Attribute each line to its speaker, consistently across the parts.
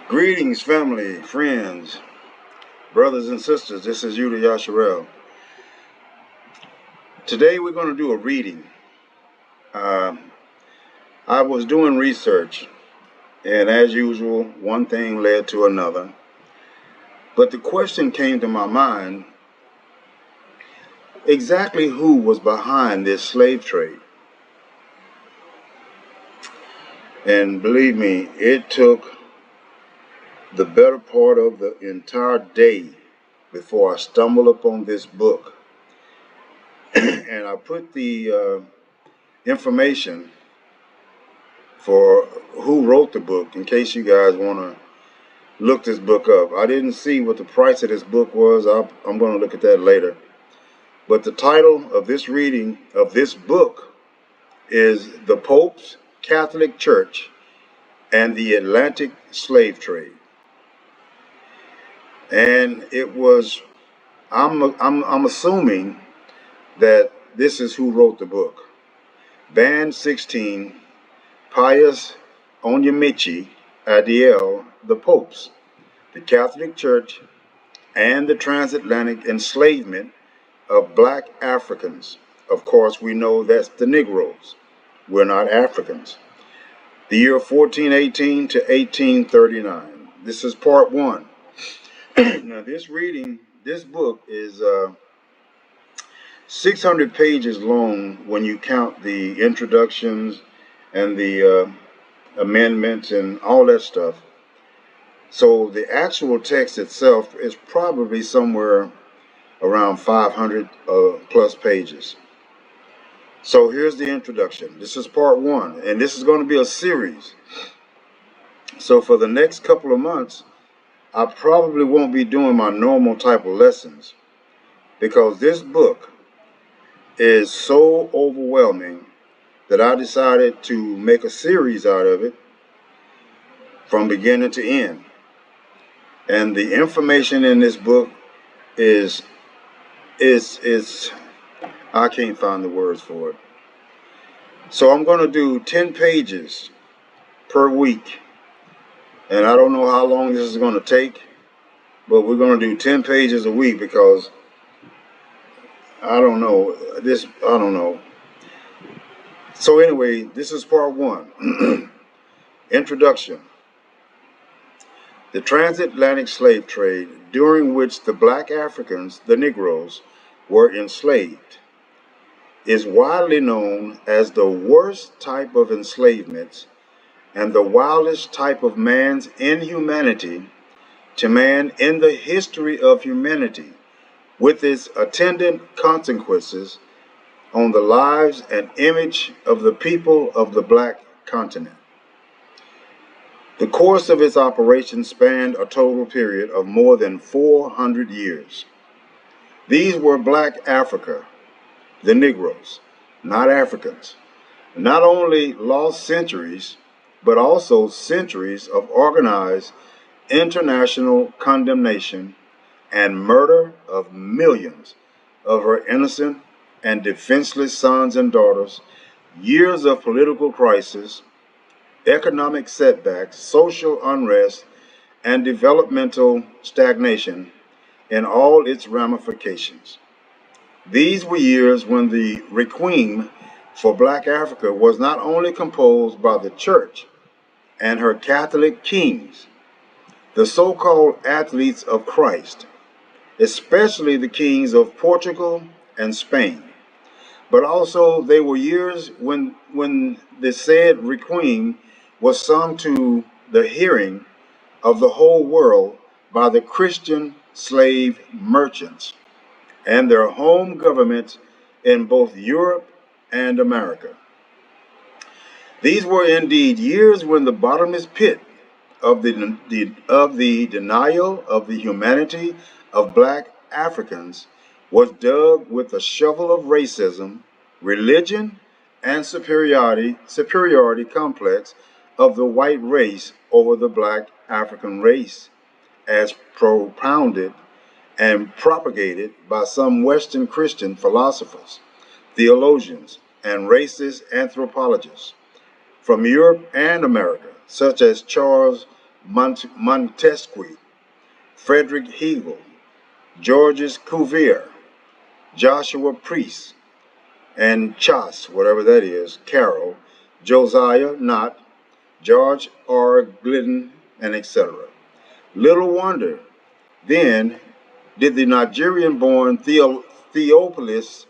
Speaker 1: Greetings, family, friends, brothers and sisters. This is Yuda Yasharel. Today we're going to do a reading. I was doing research, and as usual, one thing led to another. But the question came to my mind, exactly who was behind this slave trade? And believe me, it took the better part of the entire day before I stumbled upon this book. And I put the information for who wrote the book in case you guys want to look this book up. I didn't see what the price of this book was. I'm going to look at that later. But the title of this reading of this book is The Pope's Catholic Church and the Atlantic Slave Trade. And it was, I'm assuming that this is who wrote the book. Band 16, Pius Onyemichi Adiel, the Popes, the Catholic Church, and the transatlantic enslavement of black Africans. Of course, we know that's the Negroes. We're not Africans. The year 1418 to 1839. This is part one. Now, this book is 600 pages long when you count the introductions and the amendments and all that stuff. So the actual text itself is probably somewhere around 500 plus pages. So here's the introduction. This is part one, and this is going to be a series. So for the next couple of months, I probably won't be doing my normal type of lessons because this book is so overwhelming that I decided to make a series out of it from beginning to end. And the information in this book is I can't find the words for it. So I'm going to do 10 pages per week. And I don't know how long this is going to take, but we're going to do 10 pages a week because I don't know. So anyway, this is part one. Introduction. The transatlantic slave trade, during which the black Africans, the Negroes, were enslaved, is widely known as the worst type of enslavement and the wildest type of man's inhumanity to man in the history of humanity, with its attendant consequences on the lives and image of the people of the black continent. The course of its operation spanned a total period of more than 400 years. These were black Africa, the Negroes, not Africans, not only lost centuries, but also centuries of organized international condemnation and murder of millions of her innocent and defenseless sons and daughters, years of political crisis, economic setbacks, social unrest, and developmental stagnation in all its ramifications. These were years when the Requiem for Black Africa was not only composed by the church and her Catholic kings, the so-called athletes of Christ, especially the kings of Portugal and Spain, but also they were years when the said Requiem was sung to the hearing of the whole world by the Christian slave merchants and their home governments in both Europe and America. These were indeed years when the bottomless pit of the denial of the humanity of black Africans was dug with a shovel of racism, religion, and superiority complex of the white race over the black African race, as propounded and propagated by some Western Christian philosophers, theologians, and racist anthropologists from Europe and America, such as Charles Montesquieu, Frederick Hegel, Georges Cuvier, Joshua Priest, and Chas, whatever that is, Carroll, Josiah Nott, George R. Glidden, and etc. Little wonder, then, did the Nigerian-born Theophilus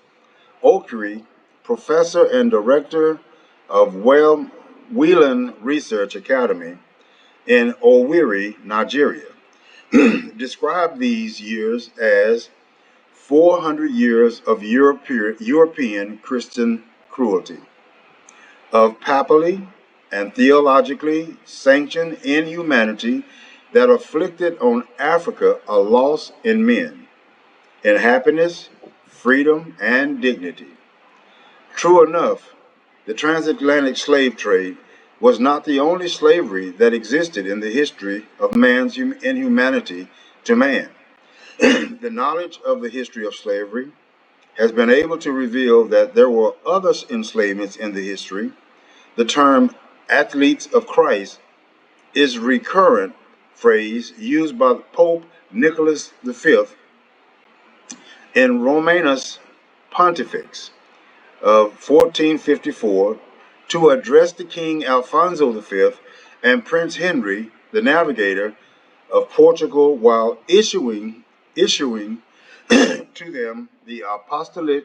Speaker 1: Okiri, professor and director of Whelan Research Academy in Owerri, Nigeria, describe these years as 400 years of European Christian cruelty, of papally and theologically sanctioned inhumanity that afflicted on Africa a loss in men, in happiness, freedom, and dignity. True enough, the transatlantic slave trade was not the only slavery that existed in the history of man's inhumanity to man. The knowledge of the history of slavery has been able to reveal that there were other enslavements in the history. The term athletes of Christ is a recurrent phrase used by Pope Nicholas V in Romanus Pontifex of 1454 to address the King Alfonso V and Prince Henry, the navigator of Portugal, while issuing to them the apostolic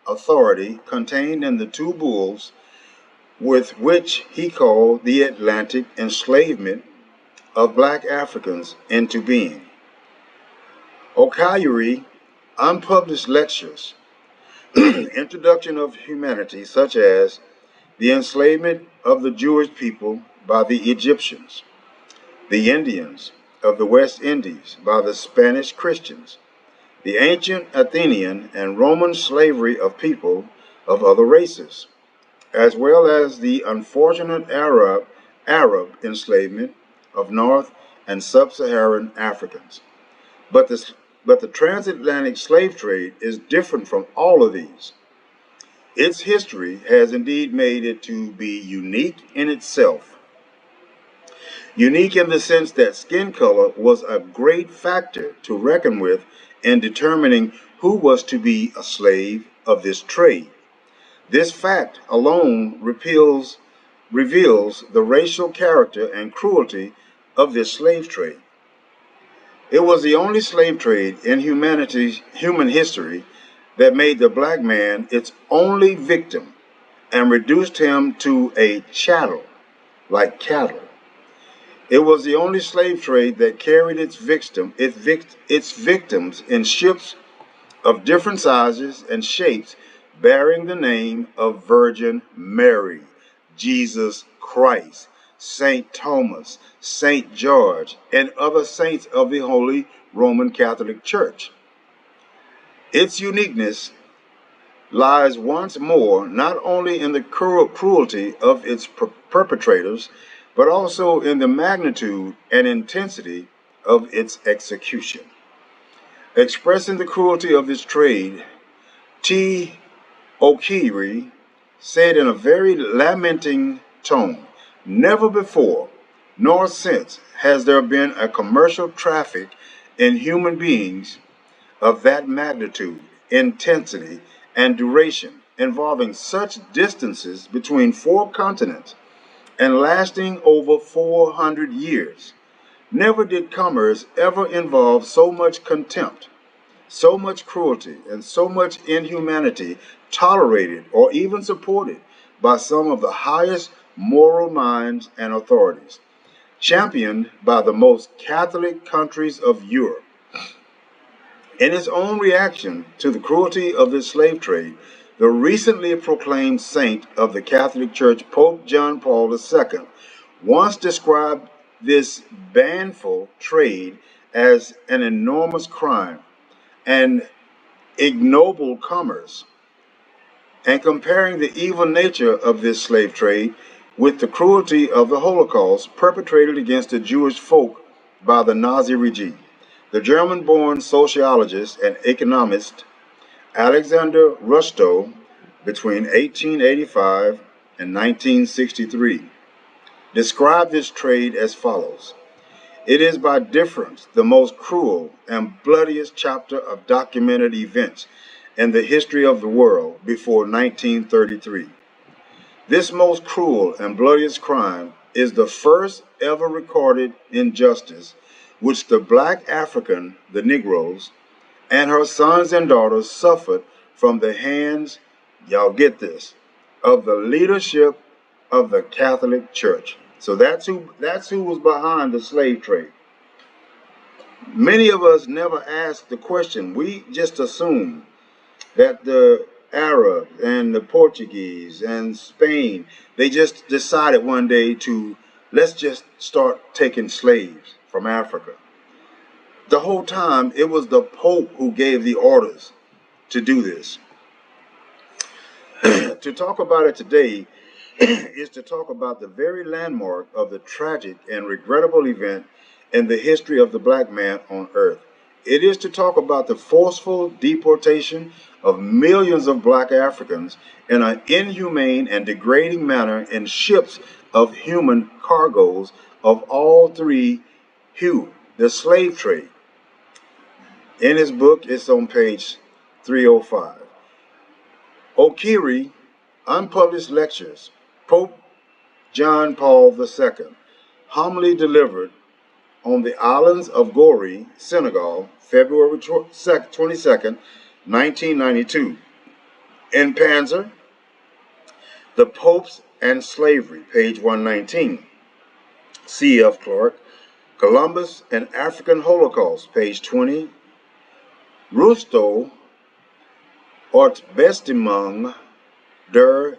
Speaker 1: authority contained in the two bulls with which he called the Atlantic enslavement of black Africans into being. Okayuri unpublished lectures, Introduction of Humanity, such as the enslavement of the Jewish people by the Egyptians, the Indians of the West Indies by the Spanish Christians, the ancient Athenian and Roman slavery of people of other races, as well as the unfortunate Arab enslavement of North and Sub-Saharan Africans. But the transatlantic slave trade is different from all of these. Its history has indeed made it to be unique in itself. Unique in the sense that skin color was a great factor to reckon with in determining who was to be a slave of this trade. This fact alone reveals the racial character and cruelty of this slave trade. It was the only slave trade in human history that made the black man its only victim and reduced him to a chattel, like cattle. It was the only slave trade that carried its victims in ships of different sizes and shapes, bearing the name of Virgin Mary, Jesus Christ, Saint Thomas, Saint George, and other saints of the Holy Roman Catholic Church. Its uniqueness lies once more not only in the cruelty of its perpetrators, but also in the magnitude and intensity of its execution. Expressing the cruelty of this trade, T. Okiri said in a very lamenting tone, "Never before, nor since, has there been a commercial traffic in human beings of that magnitude, intensity, and duration, involving such distances between 4 continents and lasting over 400 years. Never did commerce ever involve so much contempt, so much cruelty, and so much inhumanity tolerated or even supported by some of the highest moral minds and authorities, championed by the most Catholic countries of Europe." In his own reaction to the cruelty of this slave trade, the recently proclaimed saint of the Catholic Church, Pope John Paul II, once described this baneful trade as an enormous crime and ignoble commerce, and comparing the evil nature of this slave trade with the cruelty of the Holocaust perpetrated against the Jewish folk by the Nazi regime. The German-born sociologist and economist Alexander Rustow, between 1885 and 1963, described this trade as follows. It is by difference the most cruel and bloodiest chapter of documented events in the history of the world before 1933. This most cruel and bloodiest crime is the first ever recorded injustice which the black African, the Negroes, and her sons and daughters suffered from the hands, y'all get this, of the leadership of the Catholic Church. So that's who was behind the slave trade. Many of us never ask the question. We just assume that the Arabs and the Portuguese and Spain, they just decided one day to let's just start taking slaves from Africa. The whole time it was the Pope who gave the orders to do this. To talk about it today is to talk about the very landmark of the tragic and regrettable event in the history of the black man on earth. It is to talk about the forceful deportation of millions of black Africans in an inhumane and degrading manner in ships of human cargoes of all three hue, the slave trade. In his book, it's on page 305. Okiri, Unpublished Lectures, Pope John Paul II, homily delivered on the islands of Goree, Senegal, February 22nd, 1992. In Panzer, The Popes and Slavery, page 119. C.F. Clarke, Columbus and African Holocaust, page 20. Rousseau, Ortbestimmung der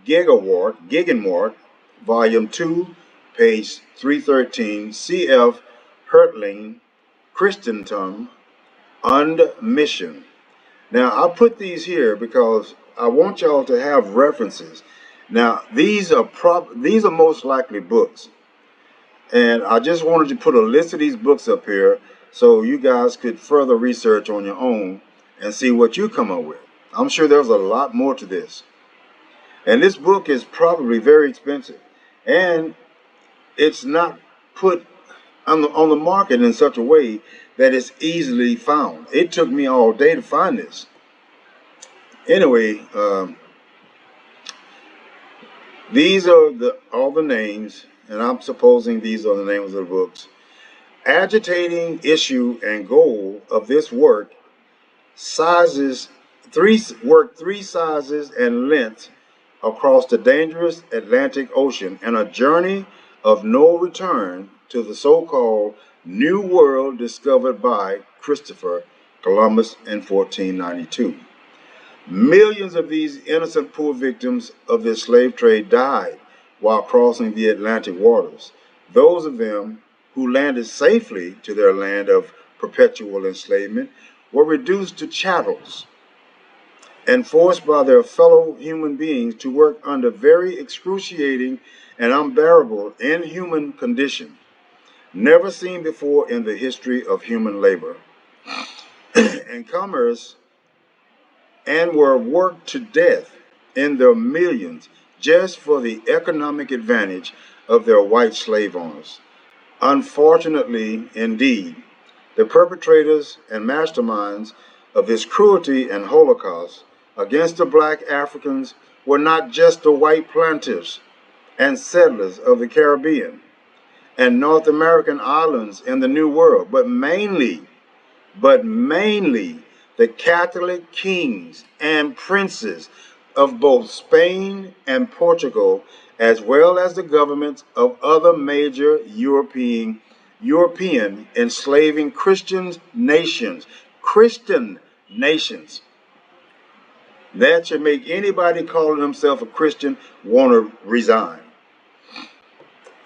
Speaker 1: Gegenwart, volume 2, page 313, C.F. Hertling, Christentum und Mission. Now, I put these here because I want y'all to have references. Now, these are most likely books. And I just wanted to put a list of these books up here so you guys could further research on your own and see what you come up with. I'm sure there's a lot more to this. And this book is probably very expensive. And it's not put on the market in such a way that it's easily found. It took me all day to find this. Anyway, these are all the names, and I'm supposing these are the names of the books. Agitating issue and goal of this work, three sizes and lengths across the dangerous Atlantic Ocean and a journey of no return to the so-called New World discovered by Christopher Columbus in 1492. Millions of these innocent poor victims of this slave trade died while crossing the Atlantic waters. Those of them who landed safely to their land of perpetual enslavement were reduced to chattels and forced by their fellow human beings to work under very excruciating and unbearable inhuman conditions, never seen before in the history of human labor and commerce, and were worked to death in their millions just for the economic advantage of their white slave owners. Unfortunately, indeed, the perpetrators and masterminds of this cruelty and Holocaust against the black Africans were not just the white planters and settlers of the Caribbean and North American islands in the New World, but mainly the Catholic kings and princes of both Spain and Portugal, as well as the governments of other major European enslaving Christian nations. That should make anybody calling himself a Christian want to resign.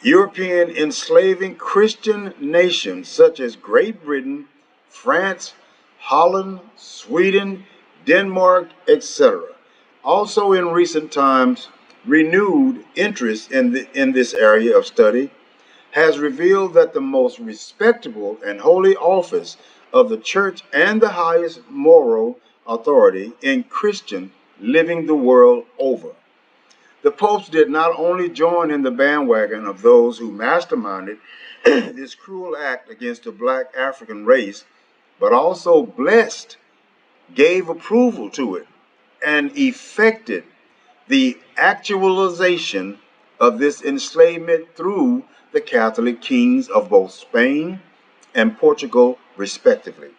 Speaker 1: European enslaving Christian nations such as Great Britain, France, Holland, Sweden, Denmark, etc. Also in recent times, renewed interest in this area of study has revealed that the most respectable and holy office of the church and the highest moral authority in Christian living the world over. The popes did not only join in the bandwagon of those who masterminded this cruel act against the black African race, but also blessed, gave approval to it, and effected the actualization of this enslavement through the Catholic kings of both Spain and Portugal, respectively.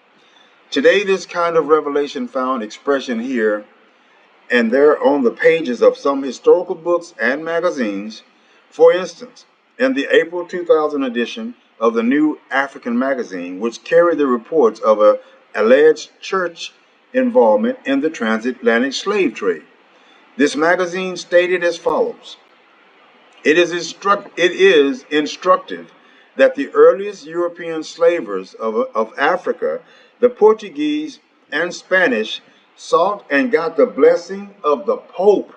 Speaker 1: Today, this kind of revelation found expression here and there on the pages of some historical books and magazines. For instance, in the April 2000 edition of the New African magazine, which carried the reports of an alleged church involvement in the transatlantic slave trade. This magazine stated as follows: it is instructive that the earliest European slavers of Africa, the Portuguese and Spanish, sought and got the blessing of the Pope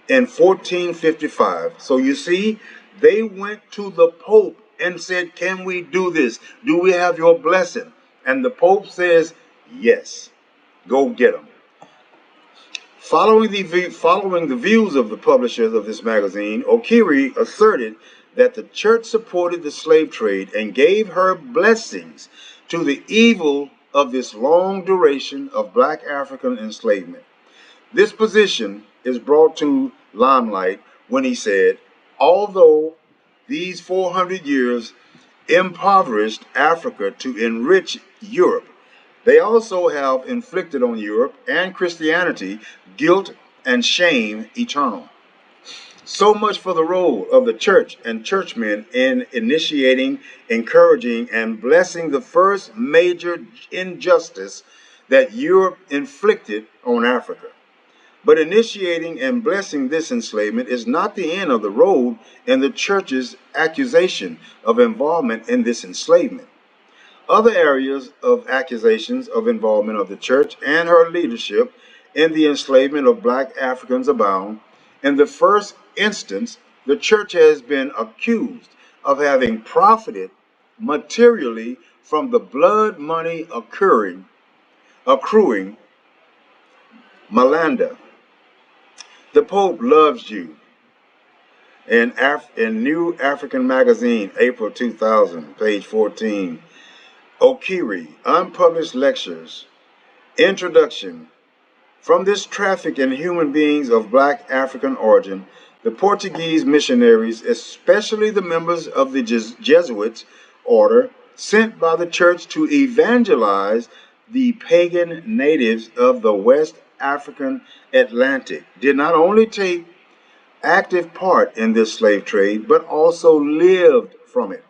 Speaker 1: in 1455. So you see, they went to the Pope and said, "Can we do this? Do we have your blessing?" And the Pope says, "Yes, go get them." Following the views of the publishers of this magazine, Okiri asserted that the church supported the slave trade and gave her blessings to the evil of this long duration of black African enslavement. This position is brought to limelight when he said, although these 400 years impoverished Africa to enrich Europe, they also have inflicted on Europe and Christianity guilt and shame eternal. So much for the role of the church and churchmen in initiating, encouraging, and blessing the first major injustice that Europe inflicted on Africa. But initiating and blessing this enslavement is not the end of the road in the church's accusation of involvement in this enslavement. Other areas of accusations of involvement of the church and her leadership in the enslavement of black Africans abound. In the first instance, the church has been accused of having profited materially from the blood money accruing Malanda. The Pope loves you. In New African Magazine, April 2000, page 14. Okiri, Unpublished Lectures, Introduction. From this traffic in human beings of black African origin, the Portuguese missionaries, especially the members of the Jesuit order, sent by the church to evangelize the pagan natives of the West African Atlantic, did not only take active part in this slave trade, but also lived from it,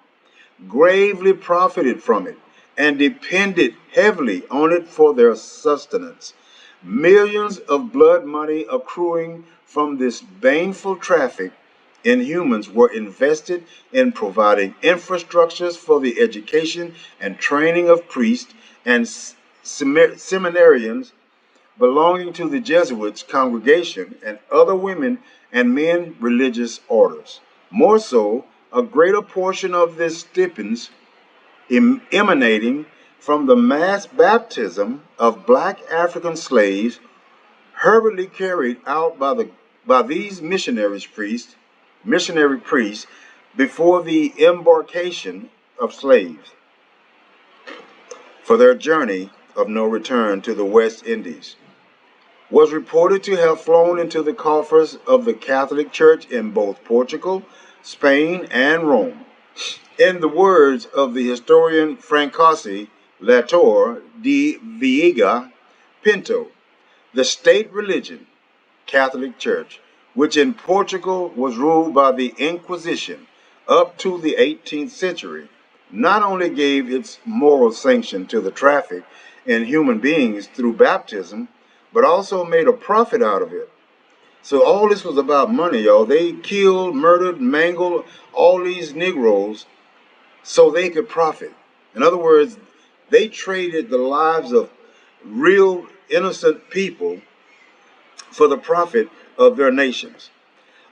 Speaker 1: gravely profited from it, and depended heavily on it for their sustenance. Millions of blood money accruing from this baneful traffic in humans were invested in providing infrastructures for the education and training of priests and seminarians belonging to the Jesuits congregation and other women and men religious orders. More so, a greater portion of this stipends emanating from the mass baptism of black African slaves hurriedly carried out by these missionary priests before the embarkation of slaves for their journey of no return to the West Indies, was reported to have flown into the coffers of the Catholic Church in both Portugal, Spain, and Rome. In the words of the historian Francosi Latour de Viega Pinto, the state religion, Catholic Church, which in Portugal was ruled by the Inquisition up to the 18th century, not only gave its moral sanction to the traffic in human beings through baptism, but also made a profit out of it. So all this was about money, y'all. They killed, murdered, mangled all these Negroes so they could profit. In other words, they traded the lives of real innocent people for the profit of their nations.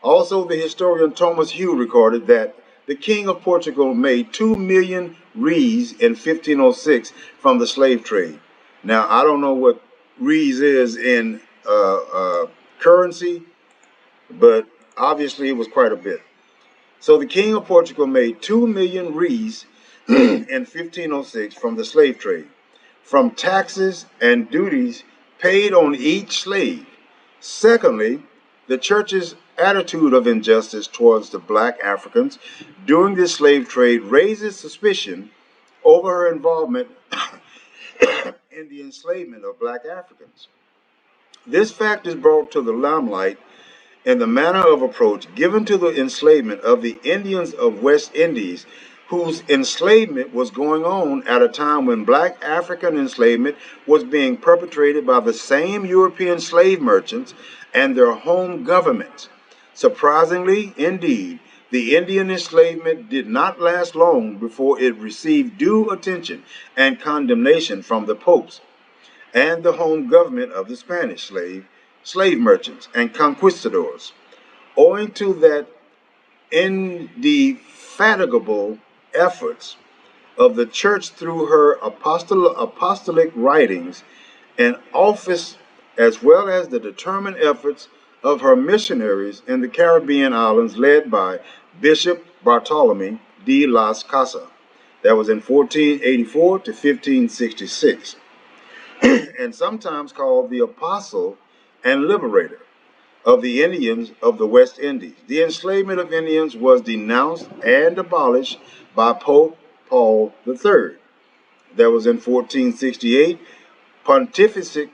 Speaker 1: Also, the historian Thomas Hugh recorded that the King of Portugal made 2 million reis in 1506 from the slave trade. Now, I don't know what reis is in currency, but obviously it was quite a bit. So the King of Portugal made 2 million reis in 1506 from the slave trade, from taxes and duties paid on each slave. Secondly, the church's attitude of injustice towards the black Africans during the slave trade raises suspicion over her involvement in the enslavement of black Africans. This fact is brought to the limelight in the manner of approach given to the enslavement of the Indians of West Indies, whose enslavement was going on at a time when black African enslavement was being perpetrated by the same European slave merchants and their home governments. Surprisingly, indeed, the Indian enslavement did not last long before it received due attention and condemnation from the popes and the home government of the Spanish slave merchants and conquistadors, owing to that indefatigable efforts of the church through her apostolic writings and office, as well as the determined efforts of her missionaries in the Caribbean islands led by Bishop Bartolome de las Casas. That was in 1484 to 1566. And sometimes called the Apostle and Liberator of the Indians of the West Indies. The enslavement of Indians was denounced and abolished by Pope Paul III. That was in 1468. Pontificate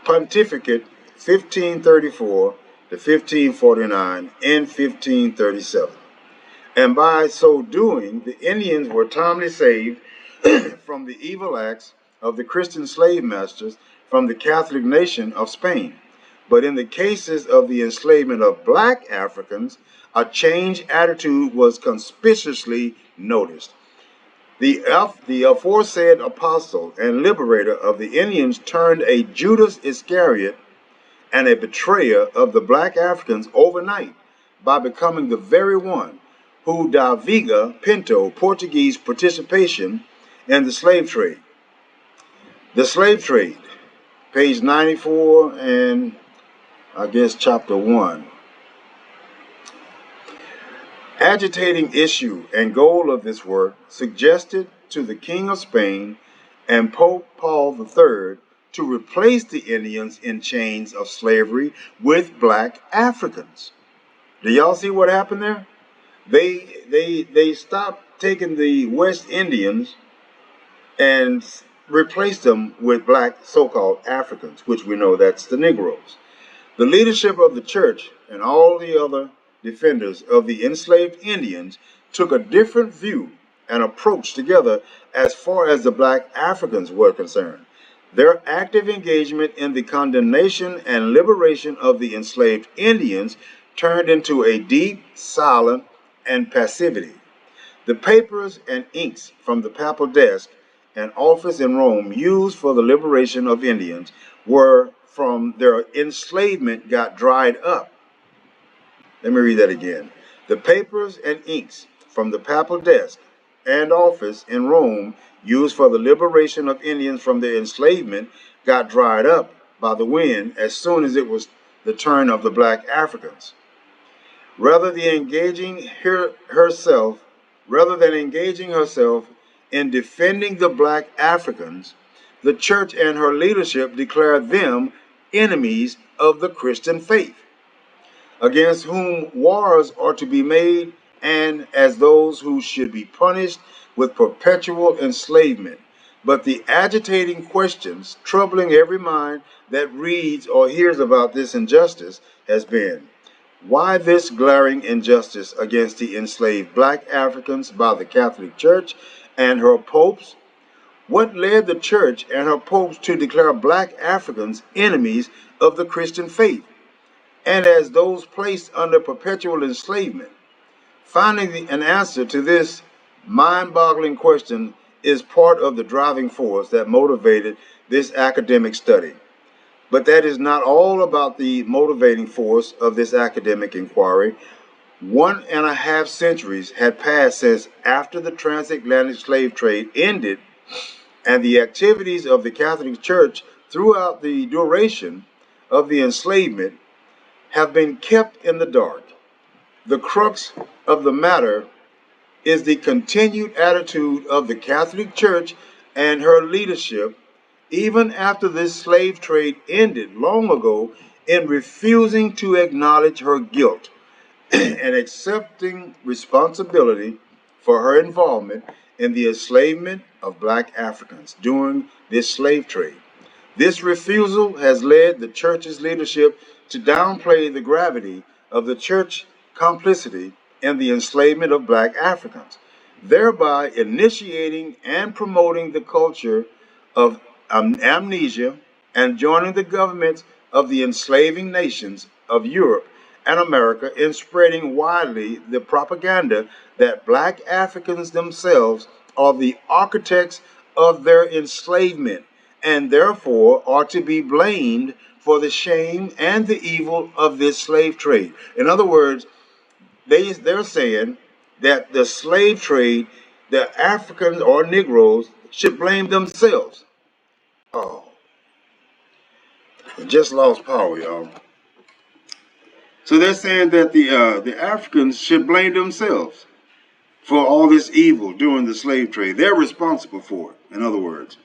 Speaker 1: 1534 to 1549 and 1537. And by so doing, the Indians were timely saved from the evil acts of the Christian slave masters from the Catholic nation of Spain. But in the cases of the enslavement of black Africans, a changed attitude was conspicuously noticed. The aforesaid apostle and liberator of the Indians turned a Judas Iscariot and a betrayer of the black Africans overnight by becoming the very one who da Viga Pinto Portuguese participation in the slave trade. The slave trade, page 94 and I guess chapter 1. Agitating issue and goal of this work suggested to the King of Spain and Pope Paul III to replace the Indians in chains of slavery with black Africans. Do y'all see what happened there? They stopped taking the West Indians and replaced them with black so-called Africans, which we know that's the Negroes. The leadership of the church and all the other defenders of the enslaved Indians took a different view and approach together as far as the black Africans were concerned. Their active engagement in the condemnation and liberation of the enslaved Indians turned into a deep, silent, and passivity. The papers and inks from the papal desk and office in Rome used for the liberation of Indians were from their enslavement got dried up. Let me read that again. The papers and inks from the papal desk and office in Rome used for the liberation of Indians from their enslavement got dried up by the wind as soon as it was the turn of the black Africans. Rather than engaging herself in defending the black Africans, the church and her leadership declared them enemies of the Christian faith, against whom wars are to be made, and as those who should be punished with perpetual enslavement. But the agitating questions troubling every mind that reads or hears about this injustice has been, why this glaring injustice against the enslaved black Africans by the Catholic Church and her popes? What led the church and her popes to declare black Africans enemies of the Christian faith, and as those placed under perpetual enslavement? Finding an answer to this mind-boggling question is part of the driving force that motivated this academic study. But that is not all about the motivating force of this academic inquiry. 1.5 centuries had passed since after the transatlantic slave trade ended, and the activities of the Catholic Church throughout the duration of the enslavement have been kept in the dark. The crux of the matter is the continued attitude of the Catholic Church and her leadership, even after this slave trade ended long ago, in refusing to acknowledge her guilt and accepting responsibility for her involvement in the enslavement of black Africans during this slave trade. This refusal has led the church's leadership to downplay the gravity of the church complicity in the enslavement of black Africans, thereby initiating and promoting the culture of amnesia and joining the governments of the enslaving nations of Europe and America in spreading widely the propaganda that black Africans themselves are the architects of their enslavement and therefore are to be blamed for the shame and the evil of this slave trade. In other words, they're saying that the slave trade, the Africans or Negroes should blame themselves. Oh, it just lost power, y'all. So they're saying that the Africans should blame themselves for all this evil during the slave trade. They're responsible for it, in other words.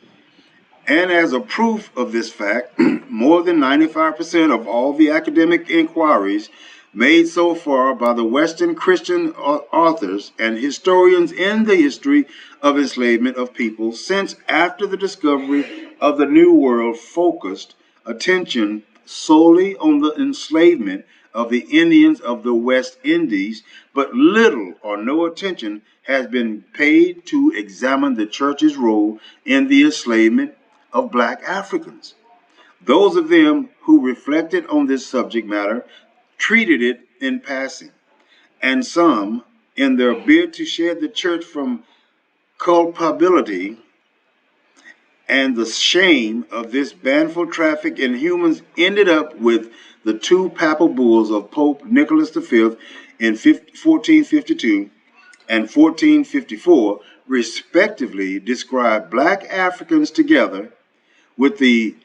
Speaker 1: And as a proof of this fact, more than 95% of all the academic inquiries made so far by the Western Christian authors and historians in the history of enslavement of people since after the discovery of the New World focused attention solely on the enslavement of the Indians of the West Indies, but little or no attention has been paid to examine the church's role in the enslavement of black Africans. Those of them who reflected on this subject matter treated it in passing, and some, in their bid to shield the church from culpability and the shame of this baneful traffic in humans, ended up with the two papal bulls of Pope Nicholas V in 1452 and 1454, respectively, described black Africans together with the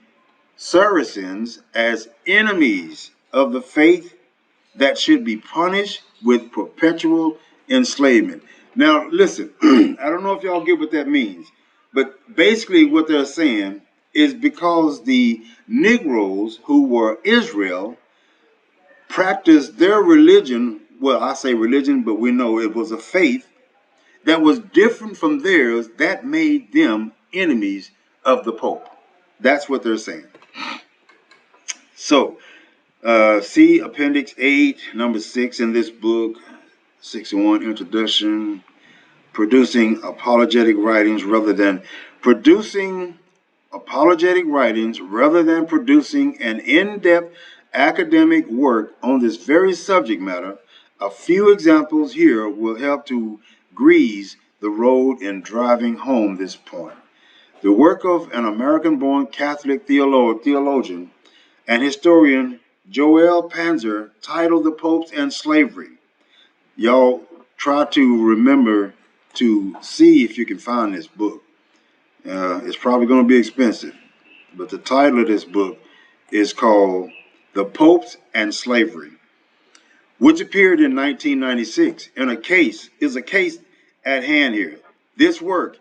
Speaker 1: Saracens as enemies of the faith that should be punished with perpetual enslavement. Now, listen, I don't know if y'all get what that means, but basically what they're saying is because the Negroes who were Israel practiced their religion, well, I say religion, but we know it was a faith that was different from theirs, that made them enemies of the Pope. That's what they're saying. So, see Appendix 8, number 6 in this book, 61, Introduction, producing apologetic writings rather than producing an in-depth academic work on this very subject matter. A few examples here will help to grease the road in driving home this point. The work of an American-born Catholic theologian and historian, Joel Panzer, titled The Popes and Slavery. Y'all try to remember to see if you can find this book. It's probably going to be expensive, but the title of this book is called The Popes and Slavery, which appeared in 1996 in a case at hand here. This work,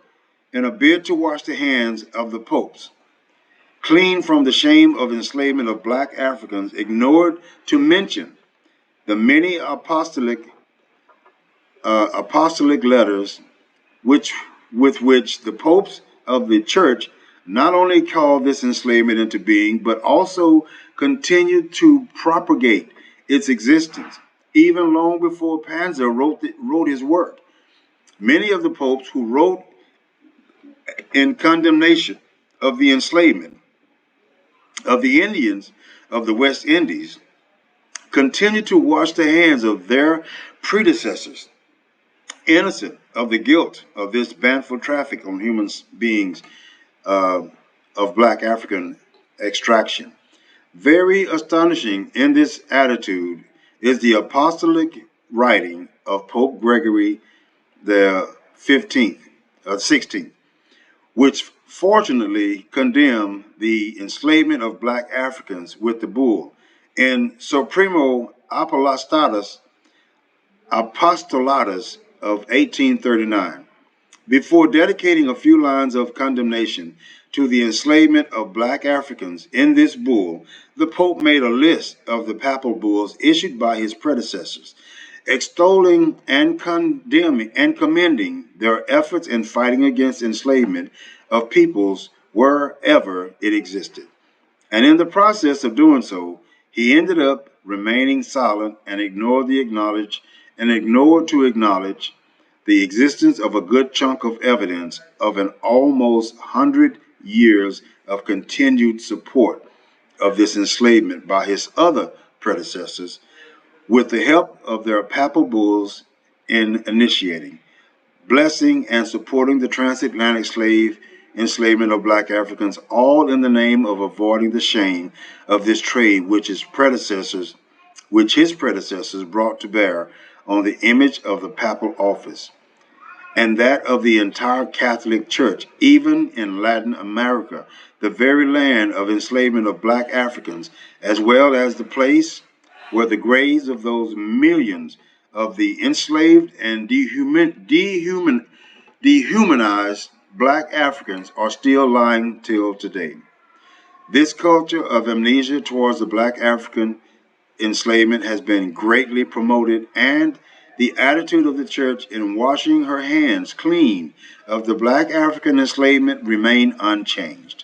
Speaker 1: in a bid to wash the hands of the popes, clean from the shame of enslavement of black Africans, ignored to mention the many apostolic letters with which the popes of the church not only called this enslavement into being, but also continued to propagate its existence, even long before Panzer wrote his work. Many of the popes who wrote in condemnation of the enslavement of the Indians of the West Indies continue to wash the hands of their predecessors, innocent of the guilt of this baneful traffic on human beings of black African extraction. Very astonishing in this attitude is the apostolic writing of Pope Gregory the 16th, which fortunately condemned the enslavement of black Africans with the bull in Supremo Apostolatus of 1839. Before dedicating a few lines of condemnation to the enslavement of black Africans in this bull, the Pope made a list of the papal bulls issued by his predecessors, extolling and condemning and commending their efforts in fighting against enslavement of peoples wherever it existed. And in the process of doing so, he ended up remaining silent and ignored to acknowledge the existence of a good chunk of evidence of an almost 100 years of continued support of this enslavement by his other predecessors, with the help of their papal bulls in initiating, blessing, and supporting the transatlantic slave enslavement of black Africans, all in the name of avoiding the shame of this trade which his predecessors brought to bear on the image of the papal office and that of the entire Catholic Church, even in Latin America, the very land of enslavement of black Africans, as well as the place where the graves of those millions of the enslaved and dehumanized black Africans are still lying till today. This culture of amnesia towards the black African enslavement has been greatly promoted, and the attitude of the church in washing her hands clean of the black African enslavement remain unchanged.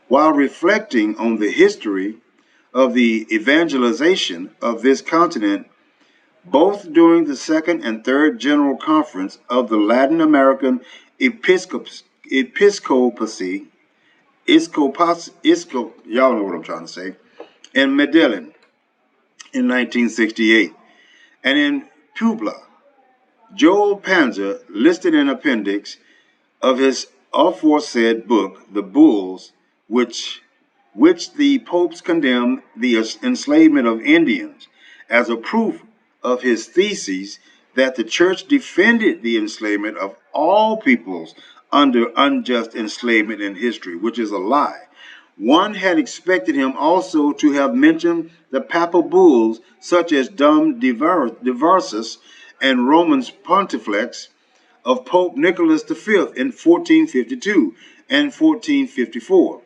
Speaker 1: While reflecting on the history of the evangelization of this continent, both during the Second and Third General Conference of the Latin American Episcopacy, y'all know what I'm trying to say, in Medellin in 1968, and in Puebla, Joel Panzer listed an appendix of his aforesaid book, The Bulls, which the popes condemned the enslavement of Indians, as a proof of his thesis that the church defended the enslavement of all peoples under unjust enslavement in history, which is a lie. One had expected him also to have mentioned the papal bulls such as Dum Diversus and Roman's Pontifex of Pope Nicholas V in 1452 and 1454,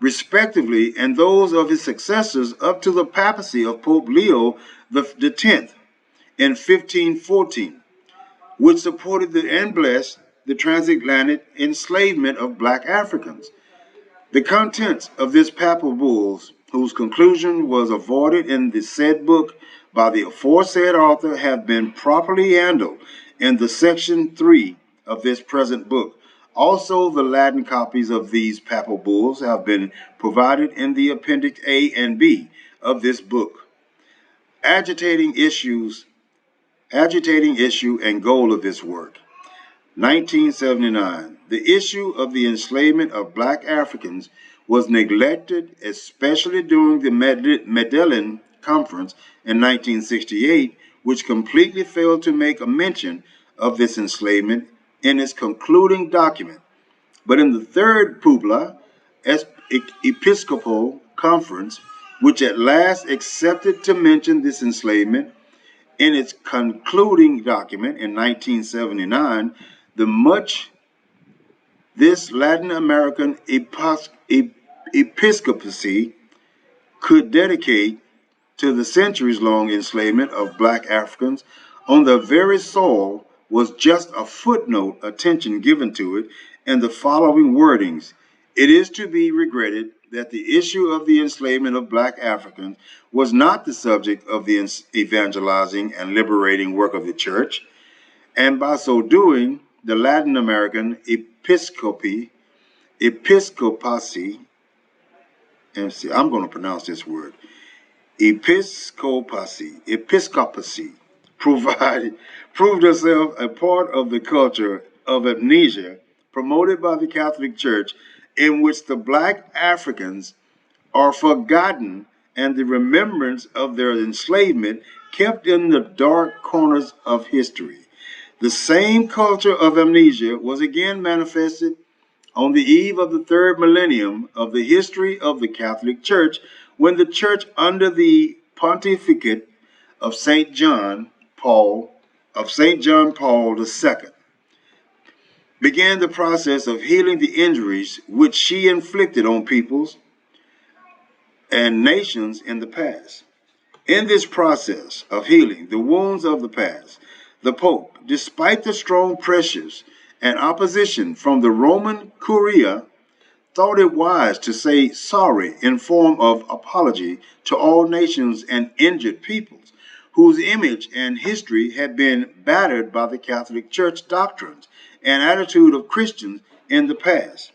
Speaker 1: respectively, and those of his successors up to the papacy of Pope Leo X in 1514, which supported and blessed the transatlantic enslavement of black Africans. The contents of this papal bulls, whose conclusion was avoided in the said book by the aforesaid author, have been properly handled in the section 3 of this present book. Also, the Latin copies of these papal bulls have been provided in the Appendix A and B of this book. Agitating issue and goal of this work. 1979. The issue of the enslavement of black Africans was neglected, especially during the Medellin Conference in 1968, which completely failed to make a mention of this enslavement in its concluding document. But in the Third Puebla Episcopal Conference, which at last accepted to mention this enslavement in its concluding document in 1979, this Latin American episcopacy could dedicate to the centuries-long enslavement of black Africans on the very soil was just a footnote attention given to it in the following wordings. It is to be regretted that the issue of the enslavement of black Africans was not the subject of the evangelizing and liberating work of the church, and by so doing, the Latin American episcopacy, I'm going to pronounce this word, episcopacy proved herself a part of the culture of amnesia promoted by the Catholic Church, in which the black Africans are forgotten and the remembrance of their enslavement kept in the dark corners of history. The same culture of amnesia was again manifested on the eve of the third millennium of the history of the Catholic Church, when the church under the pontificate of St. John Paul II began the process of healing the injuries which she inflicted on peoples and nations in the past. In this process of healing the wounds of the past, the Pope, despite the strong pressures and opposition from the Roman Curia, thought it wise to say sorry in form of apology to all nations and injured peoples whose image and history had been battered by the Catholic Church doctrines and attitude of Christians in the past.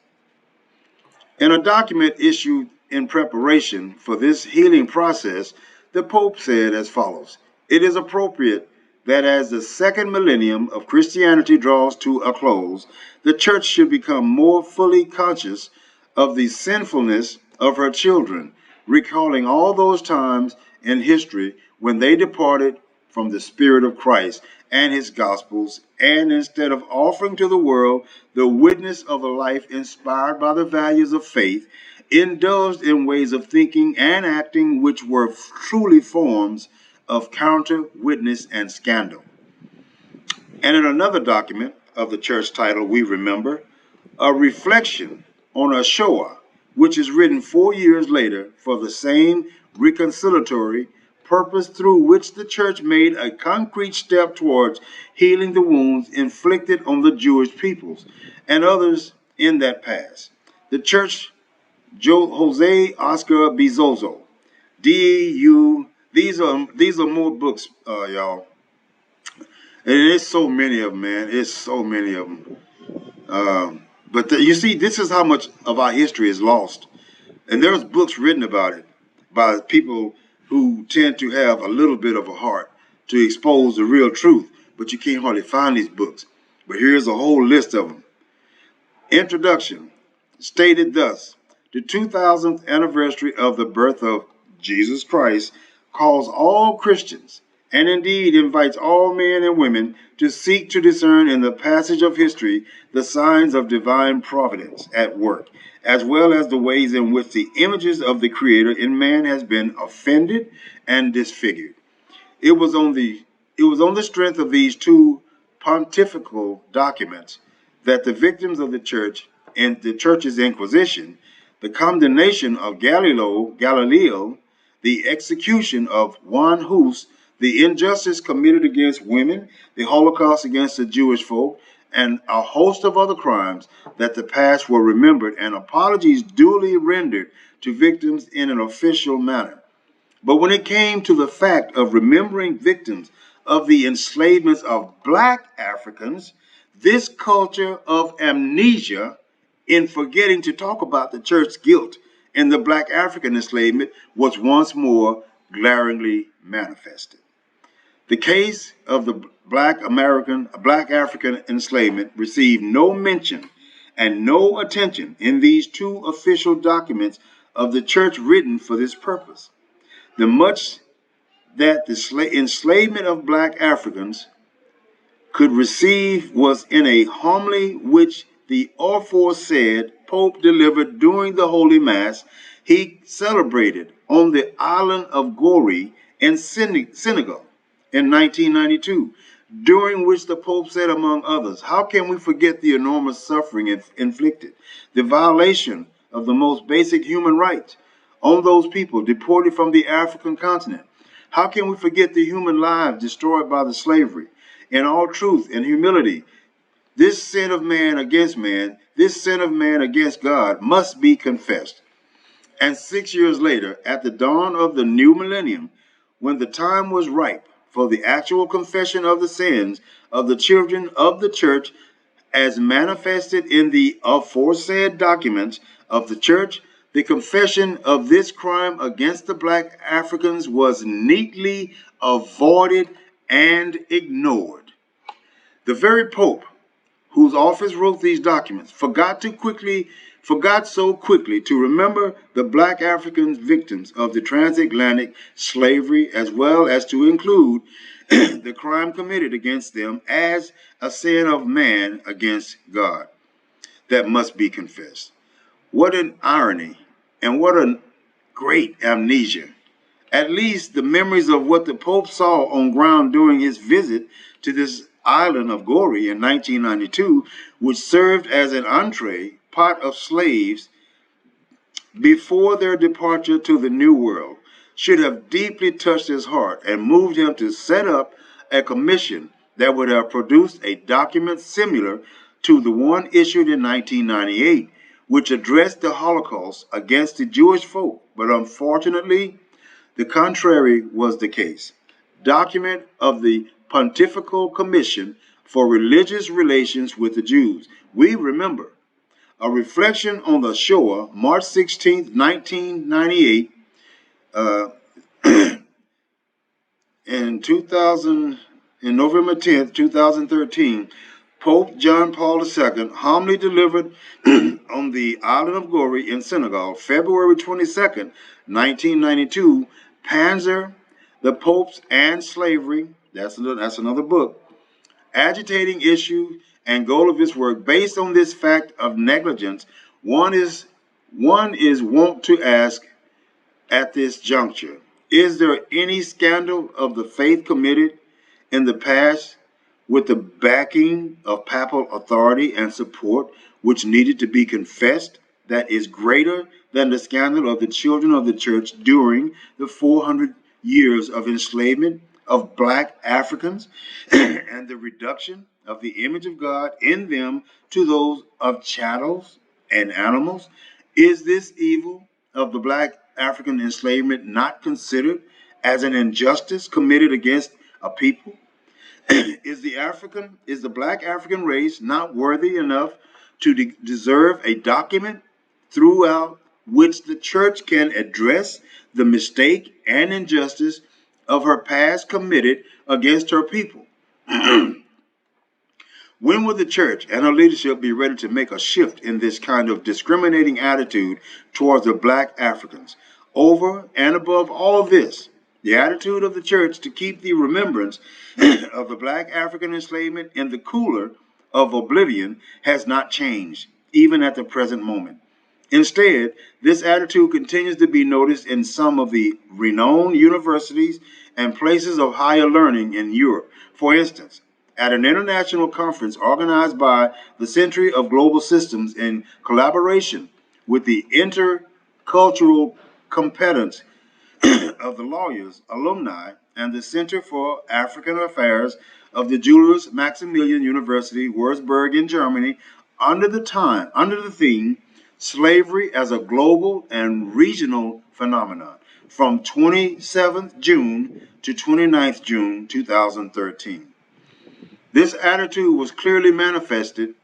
Speaker 1: In a document issued in preparation for this healing process, the Pope said as follows: "It is appropriate that as the second millennium of Christianity draws to a close, the Church should become more fully conscious of the sinfulness of her children, recalling all those times in history when they departed from the Spirit of Christ and his Gospels, and instead of offering to the world the witness of a life inspired by the values of faith, indulged in ways of thinking and acting which were truly forms of counter witness and scandal." And in another document of the church titled "We Remember," a reflection on a Shoah, which is written 4 years later for the same reconciliatory purpose, through which the church made a concrete step towards healing the wounds inflicted on the Jewish peoples and others in that past. The church, Jose Oscar Bizozo, D.U. These are more books, y'all. And there's so many of them, man. It's so many of them. You see, this is how much of our history is lost. And there's books written about it by people who tend to have a little bit of a heart to expose the real truth. But you can't hardly find these books. But here's a whole list of them. Introduction, stated thus: the 2000th anniversary of the birth of Jesus Christ calls all Christians, and indeed invites all men and women, to seek to discern in the passage of history the signs of divine providence at work, as well as the ways in which the images of the Creator in man has been offended and disfigured. It was on the strength of these two pontifical documents that the victims of the church and the church's inquisition, the condemnation of Galileo, the execution of Juan Hus, the injustice committed against women, the Holocaust against the Jewish folk, and a host of other crimes, that the past were remembered and apologies duly rendered to victims in an official manner. But when it came to the fact of remembering victims of the enslavements of black Africans, this culture of amnesia, in forgetting to talk about the church's guilt in the black African enslavement, was once more glaringly manifested. The case of the black African enslavement received no mention and no attention in these two official documents of the church written for this purpose. The much that the enslavement of black Africans could receive was in a homily which the aforesaid Pope delivered during the Holy Mass he celebrated on the island of Gori in Senegal in 1992, during which the Pope said, among others, "How can we forget the enormous suffering inflicted, the violation of the most basic human rights on those people deported from the African continent? How can we forget the human lives destroyed by the slavery? In all truth and humility, this sin of man against man, this sin of man against God must be confessed." And 6 years later, at the dawn of the new millennium, when the time was ripe for the actual confession of the sins of the children of the church as manifested in the aforesaid documents of the church, the confession of this crime against the black Africans was neatly avoided and ignored. The very Pope whose office wrote these documents forgot so quickly to remember the black African victims of the transatlantic slavery, as well as to include the crime committed against them as a sin of man against God that must be confessed. What an irony and what a great amnesia. At least the memories of what the Pope saw on ground during his visit to this island of Goree in 1992, which served as an entree pot of slaves before their departure to the New World, should have deeply touched his heart and moved him to set up a commission that would have produced a document similar to the one issued in 1998, which addressed the Holocaust against the Jewish folk. But unfortunately, the contrary was the case. Document of the Pontifical Commission for Religious Relations with the Jews. We remember a reflection on the Shoah, March 16, 1998, in 2000, in November 10th, 2013, Pope John Paul II humbly delivered on the island of Goree in Senegal, February 22nd, 1992, Panzer, the Popes and Slavery, that's another book, agitating issue and goal of his work. Based on this fact of negligence, one is wont to ask at this juncture, is there any scandal of the faith committed in the past with the backing of papal authority and support which needed to be confessed that is greater than the scandal of the children of the church during the 400 years of enslavement of black Africans and the reduction of the image of God in them to those of chattels and animals? Is this evil of the black African enslavement not considered as an injustice committed against a people? Is the black African race not worthy enough to deserve a document throughout which the church can address the mistake and injustice of her past committed against her people? When will the church and her leadership be ready to make a shift in this kind of discriminating attitude towards the black Africans? Over and above all this, the attitude of the church to keep the remembrance of the black African enslavement in the cooler of oblivion has not changed, even at the present moment. Instead, this attitude continues to be noticed in some of the renowned universities and places of higher learning in Europe. For instance, at an international conference organized by the Center of Global Systems in collaboration with the Intercultural Competence of the Lawyers, Alumni, and the Center for African Affairs of the Julius Maximilian University, Würzburg in Germany, under the theme, Slavery as a Global and Regional Phenomenon, from 27th June to 29th June 2013. This attitude was clearly manifested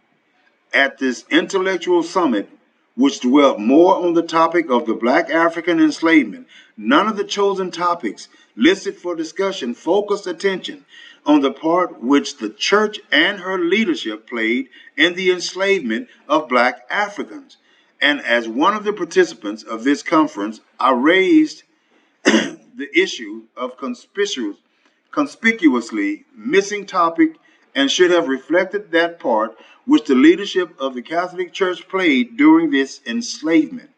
Speaker 1: at this intellectual summit, which dwelt more on the topic of the black African enslavement. None of the chosen topics listed for discussion focused attention on the part which the church and her leadership played in the enslavement of black Africans. And as one of the participants of this conference, I raised the issue of conspicuously missing topic and should have reflected that part which the leadership of the Catholic Church played during this enslavement.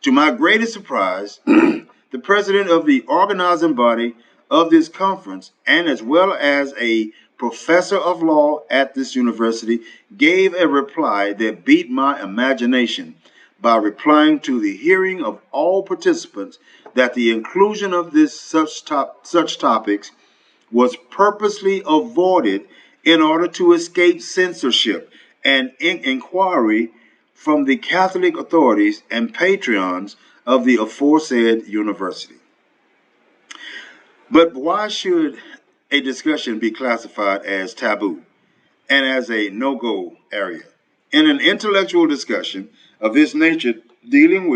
Speaker 1: To my greatest surprise, the president of the organizing body of this conference, and as well as a professor of law at this university, gave a reply that beat my imagination by replying to the hearing of all participants that the inclusion of such topics was purposely avoided in order to escape censorship and inquiry from the Catholic authorities and patrons of the aforesaid university. But why should a discussion be classified as taboo and as a no-go area? In an intellectual discussion of this nature, dealing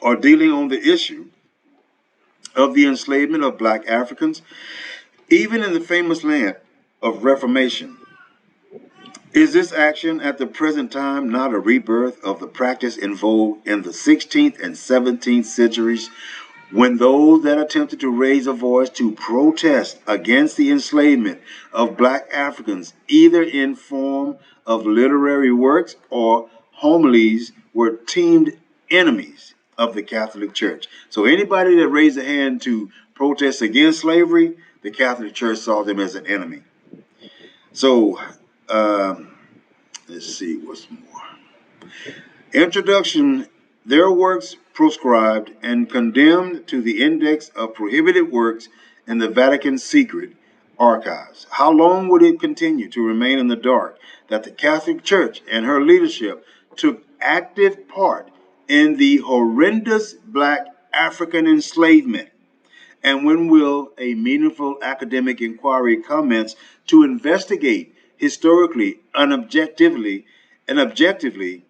Speaker 1: on the issue of the enslavement of black Africans, even in the famous land of Reformation, is this action at the present time not a rebirth of the practice in vogue in the 16th and 17th centuries, when those that attempted to raise a voice to protest against the enslavement of black Africans, either in form of literary works or homilies, were deemed enemies of the Catholic Church. So anybody that raised a hand to protest against slavery, the Catholic Church saw them as an enemy. So let's see what's more. Introduction, their works proscribed and condemned to the index of prohibited works in the Vatican's secret archives. How long would it continue to remain in the dark that the Catholic Church and her leadership took active part in the horrendous black African enslavement? And when will a meaningful academic inquiry commence to investigate historically and objectively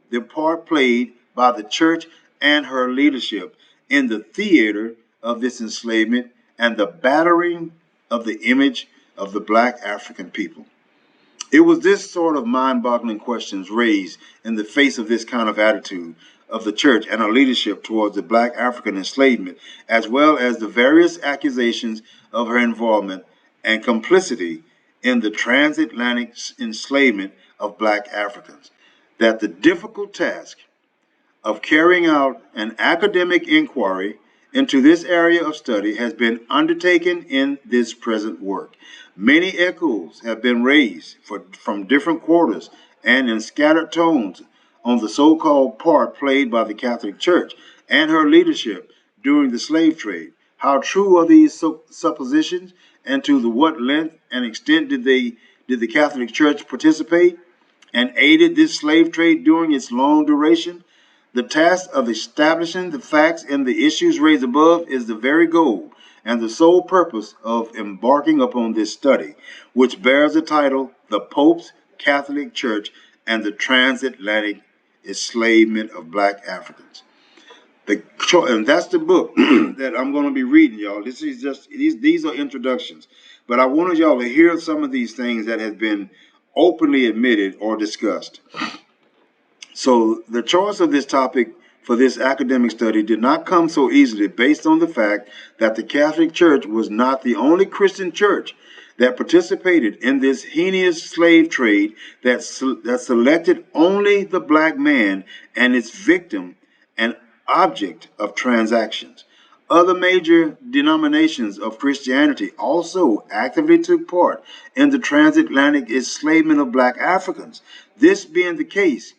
Speaker 1: the part played by the church and her leadership in the theater of this enslavement and the battering of the image of the black African people? It was this sort of mind-boggling questions raised in the face of this kind of attitude of the church and her leadership towards the black African enslavement, as well as the various accusations of her involvement and complicity in the transatlantic enslavement of black Africans, that the difficult task of carrying out an academic inquiry into this area of study has been undertaken in this present work. Many echoes have been raised from different quarters and in scattered tones on the so-called part played by the Catholic Church and her leadership during the slave trade. How true are these suppositions, and to what length and extent did the Catholic Church participate and aided this slave trade during its long duration? The task of establishing the facts and the issues raised above is the very goal and the sole purpose of embarking upon this study, which bears the title, The Pope's Catholic Church and the Transatlantic Enslavement of Black Africans. And that's the book that I'm going to be reading, y'all. This is just these are introductions, but I wanted y'all to hear some of these things that have been openly admitted or discussed. So the choice of this topic for this academic study did not come so easily, based on the fact that the Catholic Church was not the only Christian church that participated in this heinous slave trade that selected only the black man and its victim an object of transactions. Other major denominations of Christianity also actively took part in the transatlantic enslavement of black Africans. This being the case,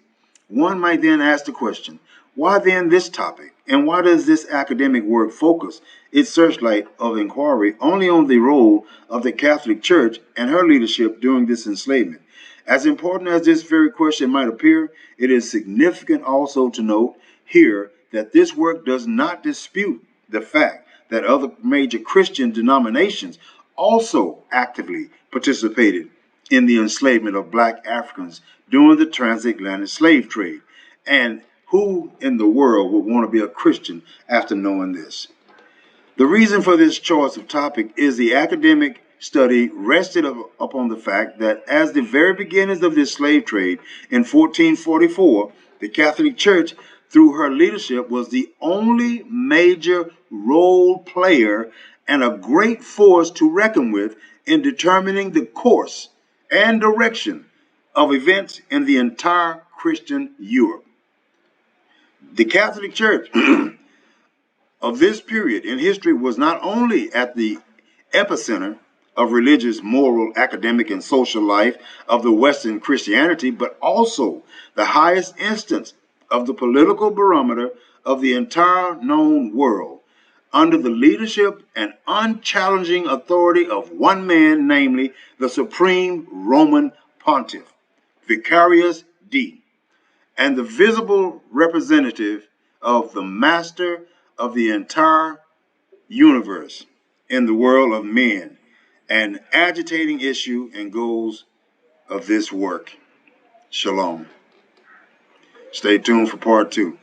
Speaker 1: one might then ask the question, why then this topic? And why does this academic work focus its searchlight of inquiry only on the role of the Catholic Church and her leadership during this enslavement? As important as this very question might appear, it is significant also to note here that this work does not dispute the fact that other major Christian denominations also actively participated in the enslavement of black Africans during the transatlantic slave trade. And who in the world would want to be a Christian after knowing this? The reason for this choice of topic is the academic study rested upon the fact that as the very beginnings of this slave trade in 1444, the Catholic Church, through her leadership, was the only major role player and a great force to reckon with in determining the course and direction of events in the entire Christian Europe. The Catholic Church of this period in history was not only at the epicenter of religious, moral, academic, and social life of the Western Christianity, but also the highest instance of the political barometer of the entire known world, under the leadership and unchallenging authority of one man, namely the Supreme Roman Pontiff, Vicarius D, and the visible representative of the master of the entire universe in the world of men, an agitating issue and goals of this work. Shalom. Stay tuned for part 2.